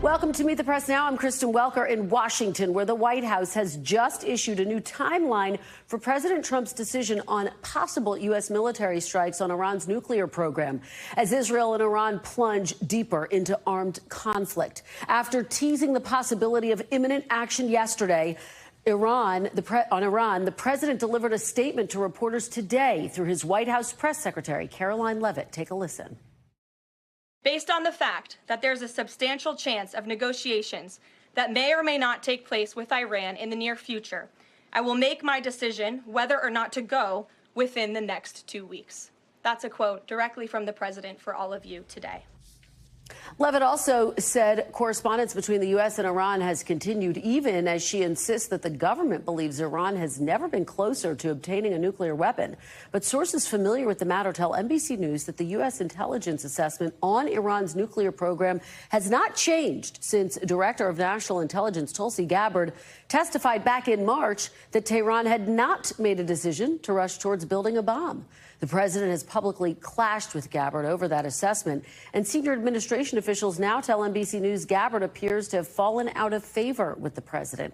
Welcome to Meet the Press Now. I'm Kristen Welker in Washington, where the White House has just issued a new timeline for President Trump's decision on possible U.S. military strikes on Iran's nuclear program, as Israel and Iran plunge deeper into armed conflict. After teasing the possibility of imminent action yesterday, the president delivered a statement to reporters today through his White House press secretary, Caroline Leavitt. Take a listen. Based on the fact that there's a substantial chance of negotiations that may or may not take place with Iran in the near future, I will make my decision whether or not to go within the next 2 weeks. That's a quote directly from the president for all of you today. Leavitt also said correspondence between the U.S. and Iran has continued, even as she insists that the government believes Iran has never been closer to obtaining a nuclear weapon. But sources familiar with the matter tell NBC News that the U.S. intelligence assessment on Iran's nuclear program has not changed since Director of National Intelligence Tulsi Gabbard testified back in March that Tehran had not made a decision to rush towards building a bomb. The president has publicly clashed with Gabbard over that assessment, and senior administration officials now tell NBC News Gabbard appears to have fallen out of favor with the president.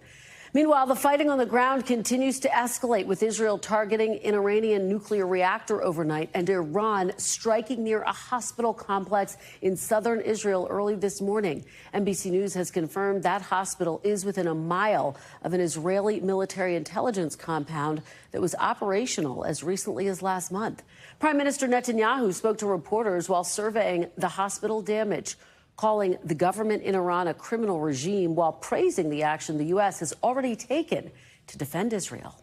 Meanwhile, the fighting on the ground continues to escalate, with Israel targeting an Iranian nuclear reactor overnight and Iran striking near a hospital complex in southern Israel early this morning. NBC News has confirmed that hospital is within a mile of an Israeli military intelligence compound that was operational as recently as last month. Prime Minister Netanyahu spoke to reporters while surveying the hospital damage, calling the government in Iran a criminal regime, while praising the action the U.S. has already taken to defend Israel.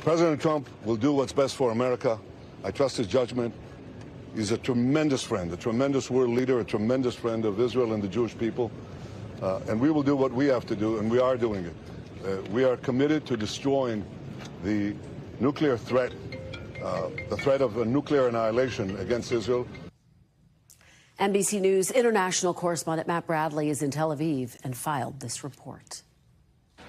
President Trump will do what's best for America. I trust his judgment. He's a tremendous friend, a tremendous world leader, a tremendous friend of Israel and the Jewish people. And we will do what we have to do, and we are doing it. We are committed to destroying the nuclear threat, the threat of a nuclear annihilation against Israel. NBC News international correspondent Matt Bradley is in Tel Aviv and filed this report.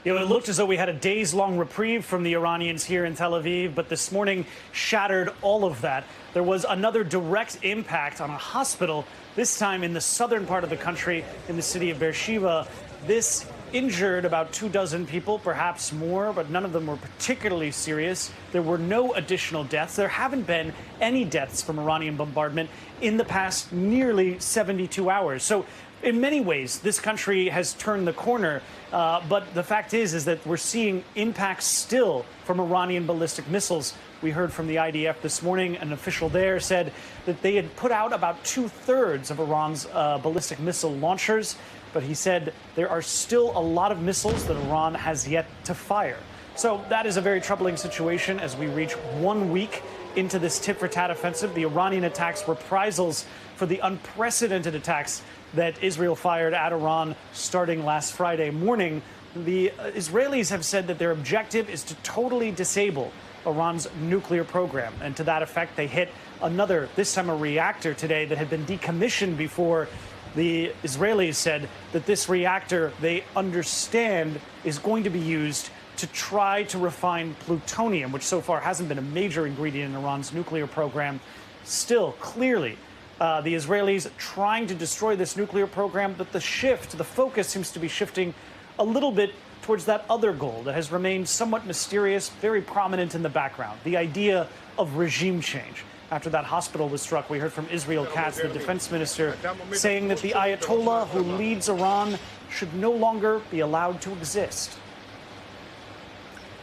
You know, it looked as though we had a days-long reprieve from the Iranians here in Tel Aviv, but this morning shattered all of that. There was another direct impact on a hospital, this time in the southern part of the country, in the city of Beersheba. This injured about 24 people, perhaps more, but none of them were particularly serious. There were no additional deaths. There haven't been any deaths from Iranian bombardment in the past nearly 72 hours. So in many ways, this country has turned the corner. But the fact is that we're seeing impacts still from Iranian ballistic missiles. We heard from the IDF this morning. An official there said that they had put out about 2/3 of Iran's ballistic missile launchers. But he said there are still a lot of missiles that Iran has yet to fire. So that is a very troubling situation as we reach 1 week into this tit-for-tat offensive. The Iranian attacks reprisals for the unprecedented attacks that Israel fired at Iran starting last Friday morning. The Israelis have said that their objective is to totally disable Iran's nuclear program. And to that effect, they hit another, this time a reactor today that had been decommissioned before. The Israelis said that this reactor, they understand, is going to be used to try to refine plutonium, which so far hasn't been a major ingredient in Iran's nuclear program. Still, clearly, the Israelis trying to destroy this nuclear program, but the focus seems to be shifting a little bit towards that other goal that has remained somewhat mysterious, very prominent in the background, the idea of regime change. After that hospital was struck, we heard from Israel Katz, the defense minister, saying that the Ayatollah who leads Iran should no longer be allowed to exist.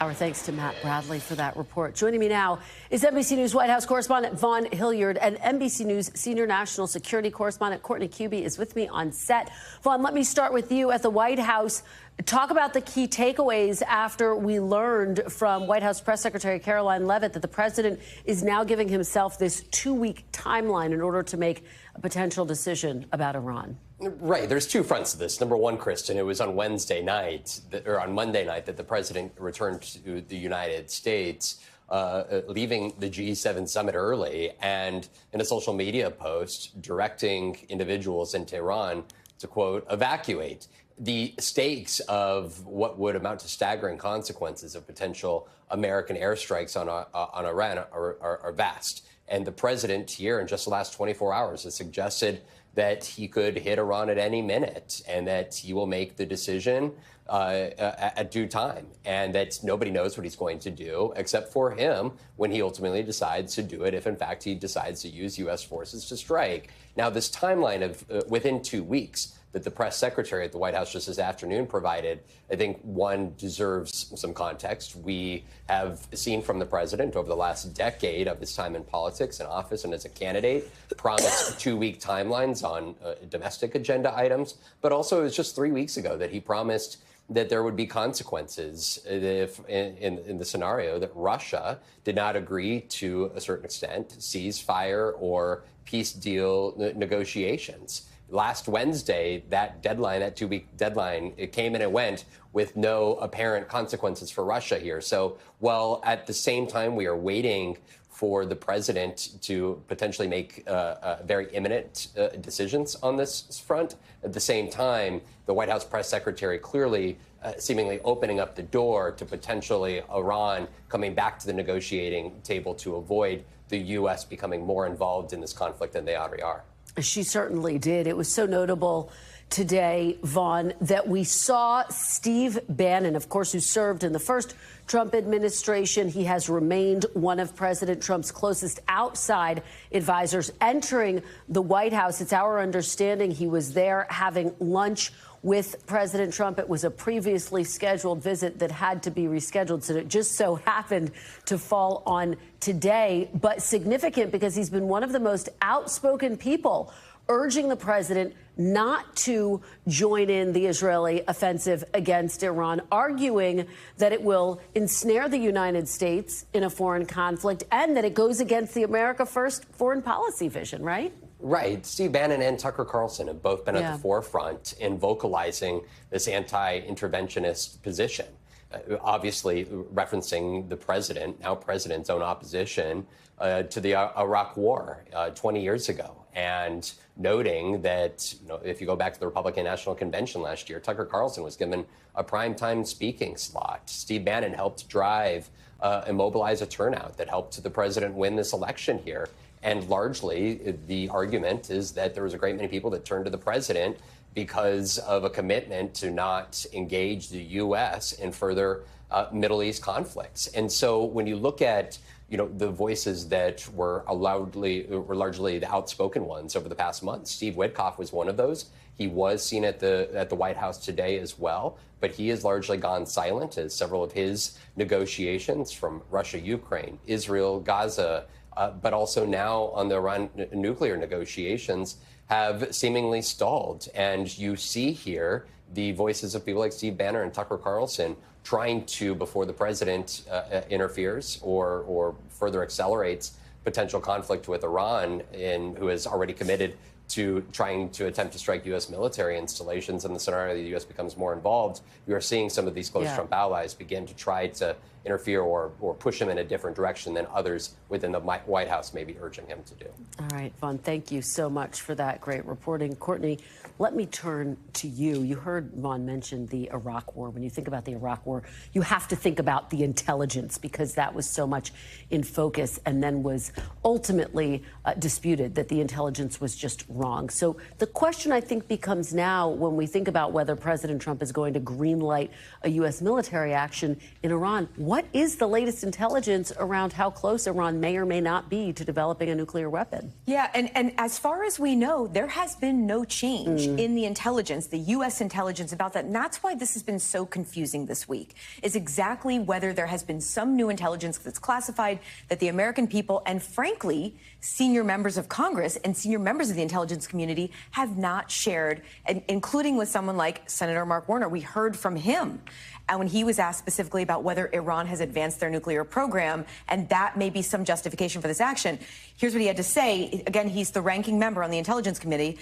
Our thanks to Matt Bradley for that report. Joining me now is NBC News White House correspondent Vaughn Hillyard, and NBC News senior national security correspondent Courtney Kube is with me on set. Vaughn, let me start with you at the White House. Talk about the key takeaways after we learned from White House Press Secretary Caroline Leavitt that the president is now giving himself this 2-week timeline in order to make a potential decision about Iran. Right. There's two fronts to this. Number one, Kristen, it was on Monday night that the president returned to the United States, leaving the G7 summit early, and in a social media post directing individuals in Tehran to, quote, evacuate. The stakes of what would amount to staggering consequences of potential American airstrikes on Iran are vast. And the president here in just the last 24 hours has suggested that he could hit Iran at any minute and that he will make the decision at due time, and that nobody knows what he's going to do except for him when he ultimately decides to do it, if in fact he decides to use U.S. forces to strike. Now, this timeline of within 2 weeks that the press secretary at the White House just this afternoon provided, I think one deserves some context. We have seen from the president over the last decade of his time in politics, in office, and as a candidate, promised 2-week timelines on domestic agenda items. But also, it was just 3 weeks ago that he promised that there would be consequences if, in the scenario that Russia did not agree to a certain extent ceasefire or peace deal negotiations. Last Wednesday, that deadline, that 2-week deadline, it came and it went with no apparent consequences for Russia here. So while at the same time we are waiting for the president to potentially make very imminent decisions on this front, at the same time, the White House press secretary clearly seemingly opening up the door to potentially Iran coming back to the negotiating table to avoid the U.S. becoming more involved in this conflict than they already are. She certainly did. It was so notable today, Vaughn, that we saw Steve Bannon, of course, who served in the first Trump administration. He has remained one of President Trump's closest outside advisors, entering the White House. It's our understanding he was there having lunch with President Trump. It was a previously scheduled visit that had to be rescheduled, so it just so happened to fall on today. But significant because he's been one of the most outspoken people urging the president not to join in the Israeli offensive against Iran, arguing that it will ensnare the United States in a foreign conflict and that it goes against the America First foreign policy vision, right? Right. Steve Bannon and Tucker Carlson have both been at the forefront in vocalizing this anti-interventionist position. Obviously referencing the president, now president's own opposition to the Iraq War 20 years ago, and noting that, you know, if you go back to the Republican National Convention last year, Tucker Carlson was given a primetime speaking slot. Steve Bannon helped drive and mobilize a turnout that helped the president win this election here. And largely, the argument is that there was a great many people that turned to the president because of a commitment to not engage the U.S. in further Middle East conflicts. And so when you look at, you know, the voices that were largely the outspoken ones over the past month, Steve Witkoff was one of those. He was seen at the White House today as well, but he has largely gone silent as several of his negotiations from Russia, Ukraine, Israel, Gaza, but also now on the Iran nuclear negotiations have seemingly stalled. And you see here the voices of people like Steve Bannon and Tucker Carlson trying to, before the president interferes or further accelerates potential conflict with Iran, who has already committed to trying to attempt to strike U.S. military installations in the scenario that the U.S. becomes more involved. We are seeing some of these close Trump allies begin to try to interfere or push him in a different direction than others within the White House may be urging him to do. All right, Vaughn, thank you so much for that great reporting. Courtney, let me turn to you. You heard Vaughn mention the Iraq War. When you think about the Iraq War, you have to think about the intelligence, because that was so much in focus and then was ultimately disputed, that the intelligence was just wrong. So the question, I think, becomes now, when we think about whether President Trump is going to greenlight a U.S. military action in Iran, what is the latest intelligence around how close Iran may or may not be to developing a nuclear weapon? Yeah, and as far as we know, there has been no change in the intelligence, the U.S. intelligence about that. And that's why this has been so confusing this week, is exactly whether there has been some new intelligence that's classified that the American people and, frankly, senior members of Congress and senior members of the intelligence community have not shared, and including with someone like Senator Mark Warner. We heard from him. And when he was asked specifically about whether Iran has advanced their nuclear program, and that may be some justification for this action, here's what he had to say. Again, he's the ranking member on the Intelligence Committee.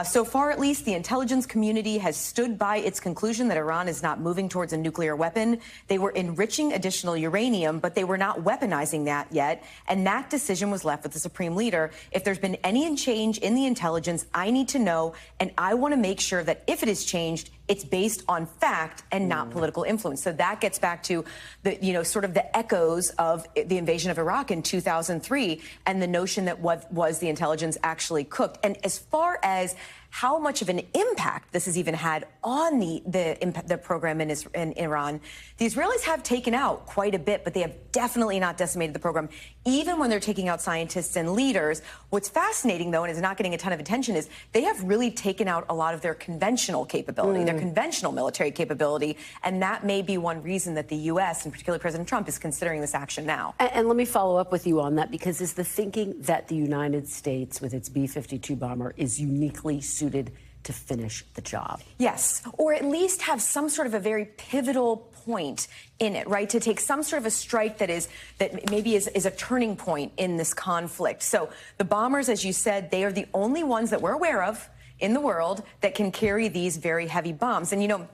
So far, at least, the intelligence community has stood by its conclusion that Iran is not moving towards a nuclear weapon. They were enriching additional uranium, but they were not weaponizing that yet. And that decision was left with the Supreme Leader. If there's been any change in the intelligence intelligence. I need to know, and I want to make sure that if it is changed, it's based on fact and not political influence. So that gets back to the, sort of the echoes of the invasion of Iraq in 2003 and the notion that what was the intelligence actually cooked. And as far as how much of an impact this has even had on the program in Iran, the Israelis have taken out quite a bit, but they have definitely not decimated the program, even when they're taking out scientists and leaders. What's fascinating, though, and is not getting a ton of attention, is they have really taken out a lot of their conventional capability, their conventional military capability, and that may be one reason that the U.S., and particularly President Trump, is considering this action now. And let me follow up with you on that, because is the thinking that the United States, with its B-52 bomber, is uniquely suited to finish the job? Yes, or at least have some sort of a very pivotal point in it, right? To take some sort of a strike that maybe is a turning point in this conflict. So the bombers, as you said, they are the only ones that we're aware of in the world that can carry these very heavy bombs. And,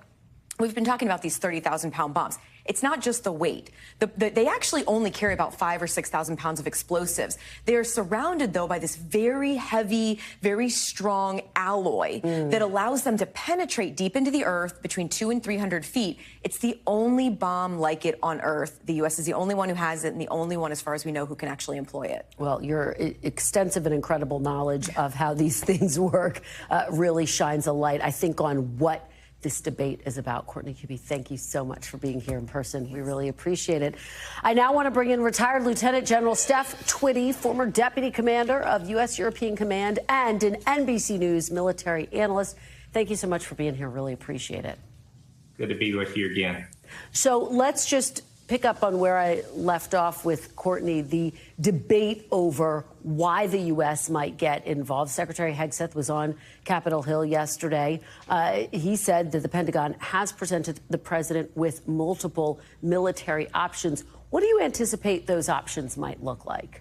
we've been talking about these 30,000-pound bombs. It's not just the weight. They actually only carry about 5,000 or 6,000 pounds of explosives. They are surrounded, though, by this very heavy, very strong alloy that allows them to penetrate deep into the earth between 200 and 300 feet. It's the only bomb like it on Earth. The U.S. is the only one who has it, and the only one, as far as we know, who can actually employ it. Well, your extensive and incredible knowledge of how these things work really shines a light, I think, on what this debate is about. Courtney Kube, thank you so much for being here in person. We really appreciate it. I now want to bring in retired Lieutenant General Steph Twitty, former Deputy Commander of U.S. European Command and an NBC News military analyst. Thank you so much for being here. Really appreciate it. Good to be with you again. So let's just pick up on where I left off with Courtney, the debate over why the U.S. might get involved. Secretary Hegseth was on Capitol Hill yesterday. He said that the Pentagon has presented the president with multiple military options. What do you anticipate those options might look like?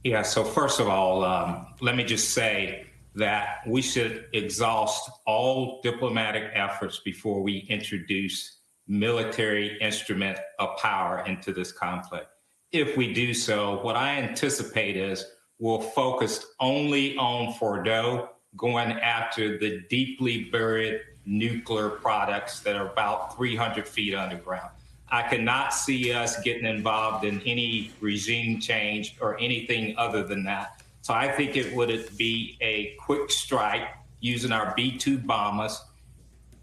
Yeah, so first of all, let me just say that we should exhaust all diplomatic efforts before we introduce military instrument of power into this conflict. If we do so, what I anticipate is we'll focus only on Fordo, going after the deeply buried nuclear products that are about 300 feet underground. I cannot see us getting involved in any regime change or anything other than that. So I think it would be a quick strike using our B-2 bombers.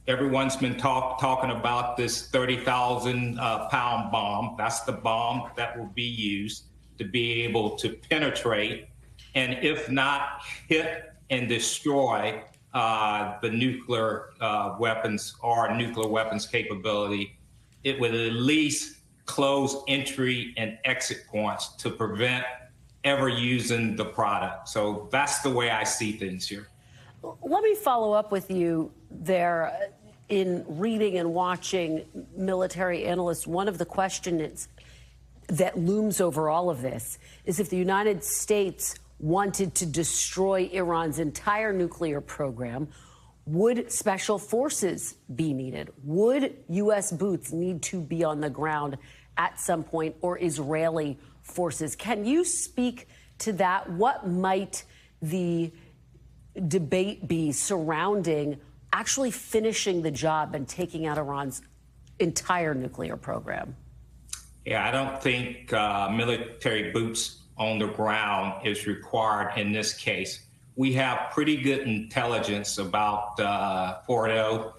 Everyone's been talking about this 30,000-pound bomb. That's the bomb that will be used to be able to penetrate and, if not hit and destroy the nuclear weapons or nuclear weapons capability, it would at least close entry and exit points to prevent ever using the product. So that's the way I see things here. Let me follow up with you there. In reading and watching military analysts, one of the questions that looms over all of this is if the United States wanted to destroy Iran's entire nuclear program, would special forces be needed? Would U.S. boots need to be on the ground at some point, or Israeli forces? Can you speak to that? What might the debate be surrounding actually finishing the job and taking out Iran's entire nuclear program? Yeah, I don't think military boots on the ground is required in this case. We have pretty good intelligence about Fordo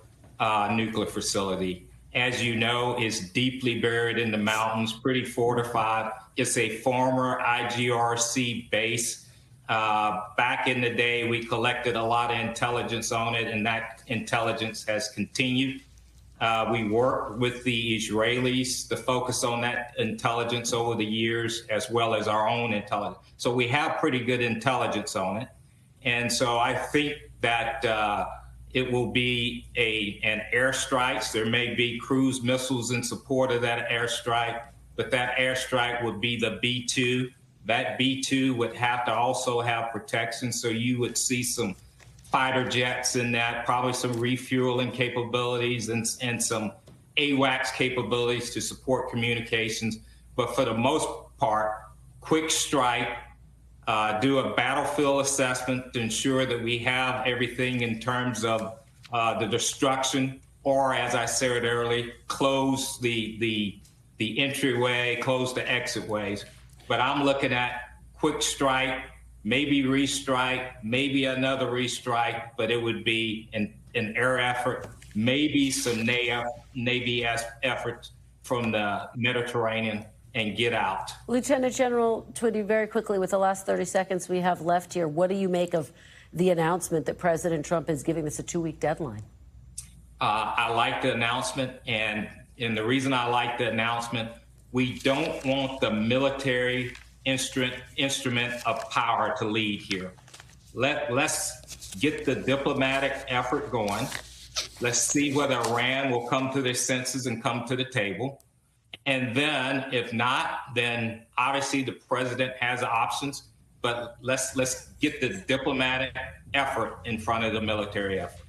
nuclear facility. As you know, it's deeply buried in the mountains, pretty fortified. It's a former IGRC base. Back in the day, we collected a lot of intelligence on it, and that intelligence has continued. We worked with the Israelis to focus on that intelligence over the years, as well as our own intelligence. So we have pretty good intelligence on it. And so I think that it will be an airstrike. There may be cruise missiles in support of that airstrike, but that airstrike would be the B-2. That B-2 would have to also have protection, so you would see some fighter jets in that, probably some refueling capabilities and some AWACS capabilities to support communications. But for the most part, quick strike, do a battlefield assessment to ensure that we have everything in terms of the destruction, or as I said earlier, close the entryway, close the exit ways. But I'm looking at quick strike, maybe restrike, maybe another restrike, but it would be an air effort, maybe some Navy efforts from the Mediterranean, and get out. Lieutenant General Twitty, very quickly, with the last 30 seconds we have left here, what do you make of the announcement that President Trump is giving this a 2-week deadline? I like the announcement, and the reason I like the announcement, we don't want the military instrument of power to lead here. Let's get the diplomatic effort going. Let's see whether Iran will come to their senses and come to the table. And then, if not, then obviously the president has options. But let's get the diplomatic effort in front of the military effort.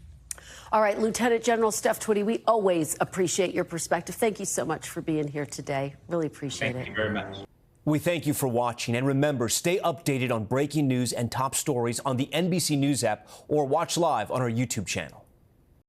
All right, Lieutenant General Steph Twitty, we always appreciate your perspective. Thank you so much for being here today. Really appreciate it. Thank you very much. We thank you for watching. And remember, stay updated on breaking news and top stories on the NBC News app or watch live on our YouTube channel.